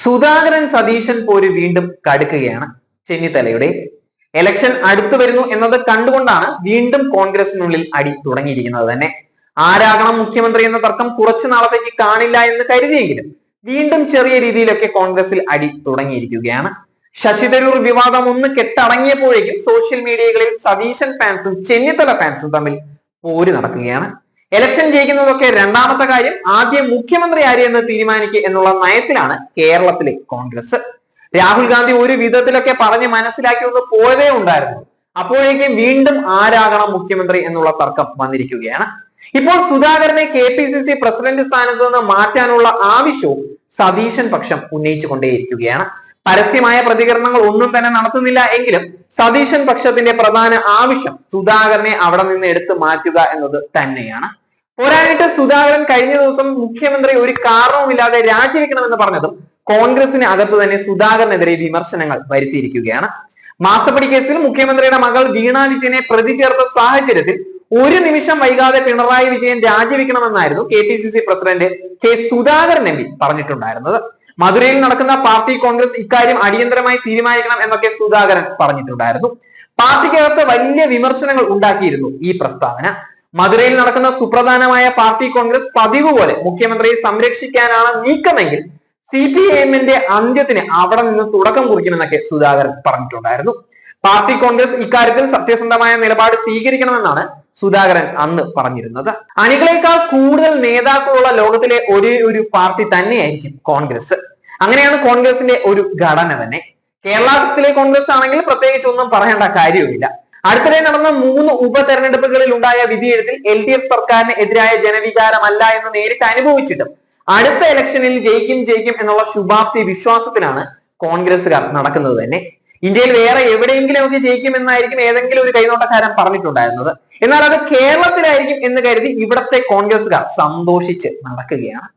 സുധാകരൻ സതീശൻ പോര് വീണ്ടും കടുക്കുകയാണ്. ചെന്നിത്തലയുടെ ഇലക്ഷൻ അടുത്തു വരുന്നു എന്നത് കണ്ടുകൊണ്ടാണ് വീണ്ടും കോൺഗ്രസിനുള്ളിൽ അടി തുടങ്ങിയിരിക്കുന്നത് തന്നെ. ആരാകണം മുഖ്യമന്ത്രി എന്ന തർക്കം കുറച്ചു നാളത്തേക്ക് കാണില്ല എന്ന് കരുതിയെങ്കിലും വീണ്ടും ചെറിയ രീതിയിലൊക്കെ കോൺഗ്രസിൽ അടി തുടങ്ങിയിരിക്കുകയാണ്. ശശി തരൂർ വിവാദം ഒന്ന് കെട്ടടങ്ങിയപ്പോഴേക്കും സോഷ്യൽ മീഡിയകളിൽ സതീശൻ ഫാൻസും ചെന്നിത്തല ഫാൻസും തമ്മിൽ പോര് നടക്കുകയാണ്. ഇലക്ഷൻ ജയിക്കുന്നതൊക്കെ രണ്ടാമത്തെ കാര്യം, ആദ്യം മുഖ്യമന്ത്രി ആര് എന്ന് തീരുമാനിക്കുക എന്നുള്ള നയത്തിലാണ് കേരളത്തിലെ കോൺഗ്രസ്. രാഹുൽ ഗാന്ധി ഒരു വിധത്തിലൊക്കെ പറഞ്ഞ് മനസ്സിലാക്കി ഒന്ന് പോയതേ ഉണ്ടായിരുന്നു. അപ്പോഴേക്കും വീണ്ടും ആരാകണം മുഖ്യമന്ത്രി എന്നുള്ള തർക്കം വന്നിരിക്കുകയാണ്. ഇപ്പോൾ സുധാകരനെ KPCC പ്രസിഡന്റ് സ്ഥാനത്ത് നിന്ന് മാറ്റാനുള്ള ആവശ്യവും സതീശൻ പക്ഷം ഉന്നയിച്ചു കൊണ്ടേയിരിക്കുകയാണ്. പരസ്യമായ പ്രതികരണങ്ങൾ ഒന്നും തന്നെ നടത്തുന്നില്ല എങ്കിലും സതീശൻ പക്ഷത്തിന്റെ പ്രധാന ആവശ്യം സുധാകരനെ അവിടെ നിന്ന് എടുത്തു മാറ്റുക എന്നത് തന്നെയാണ്. പോരാഞ്ഞിട്ട് സുധാകരൻ കഴിഞ്ഞ ദിവസം മുഖ്യമന്ത്രി ഒരു കാരണവുമില്ലാതെ രാജിവെക്കണമെന്ന് പറഞ്ഞതും കോൺഗ്രസിന് അകത്ത് തന്നെ സുധാകരനെതിരെ വിമർശനങ്ങൾ വരുത്തിയിരിക്കുകയാണ്. മാസപ്പടി കേസിൽ മുഖ്യമന്ത്രിയുടെ മകൾ വീണ വിജയനെ പ്രതി ചേർത്ത സാഹചര്യത്തിൽ ഒരു നിമിഷം വൈകാതെ പിണറായി വിജയൻ രാജിവെക്കണമെന്നായിരുന്നു KPCC president K Sudhakaran MP പറഞ്ഞിട്ടുണ്ടായിരുന്നത്. മധുരയിൽ നടക്കുന്ന പാർട്ടി കോൺഗ്രസ് ഇക്കാര്യം അടിയന്തരമായി തീരുമാനിക്കണം എന്നൊക്കെ സുധാകരൻ പറഞ്ഞിട്ടുണ്ടായിരുന്നു. പാർട്ടിക്കകത്ത് വലിയ വിമർശനങ്ങൾ ഉണ്ടാക്കിയിരുന്നു ഈ പ്രസ്താവന. മധുരയിൽ നടക്കുന്ന സുപ്രധാനമായ പാർട്ടി കോൺഗ്രസ് പതിവ് പോലെ മുഖ്യമന്ത്രിയെ സംരക്ഷിക്കാനാണ് നീക്കമെങ്കിൽ CPIM-ന്റെ അന്ത്യത്തിന് അവിടെ നിന്ന് തുടക്കം കുറിക്കുമെന്നൊക്കെ സുധാകരൻ പറഞ്ഞിട്ടുണ്ടായിരുന്നു. പാർട്ടി കോൺഗ്രസ് ഇക്കാര്യത്തിൽ സത്യസന്ധമായ നിലപാട് സ്വീകരിക്കണമെന്നാണ് സുധാകരൻ അന്ന് പറഞ്ഞിരുന്നത്. അണികളേക്കാൾ കൂടുതൽ നേതാക്കളുള്ള ലോകത്തിലെ ഒരേ ഒരു പാർട്ടി തന്നെയായിരിക്കും കോൺഗ്രസ്. അങ്ങനെയാണ് കോൺഗ്രസിന്റെ ഒരു ഘടന തന്നെ. കേരളത്തിലെ കോൺഗ്രസ് ആണെങ്കിൽ പ്രത്യേകിച്ച് ഒന്നും പറയേണ്ട കാര്യവുമില്ല. അടുത്തിടെ നടന്ന 3 ഉപതെരഞ്ഞെടുപ്പുകളിൽ ഉണ്ടായ വിധിയെഴുത്തിൽ LDF സർക്കാരിന് എതിരായ ജനവികാരമല്ല എന്ന് നേരിട്ട് അനുഭവിച്ചിട്ടും അടുത്ത ഇലക്ഷനിൽ ജയിക്കും എന്നുള്ള ശുഭാപ്തി വിശ്വാസത്തിലാണ് കോൺഗ്രസുകാർ നടക്കുന്നത് തന്നെ. ഇന്ത്യയിൽ വേറെ എവിടെയെങ്കിലും ഒക്കെ ജയിക്കുമെന്നായിരിക്കും ഏതെങ്കിലും ഒരു കൈനോട്ടക്കാരൻ പറഞ്ഞിട്ടുണ്ടായിരുന്നത്. എന്നാൽ അത് കേരളത്തിലായിരിക്കും എന്ന് കരുതി ഇവിടത്തെ കോൺഗ്രസുകാർ സന്തോഷിച്ച് നടക്കുകയാണ്.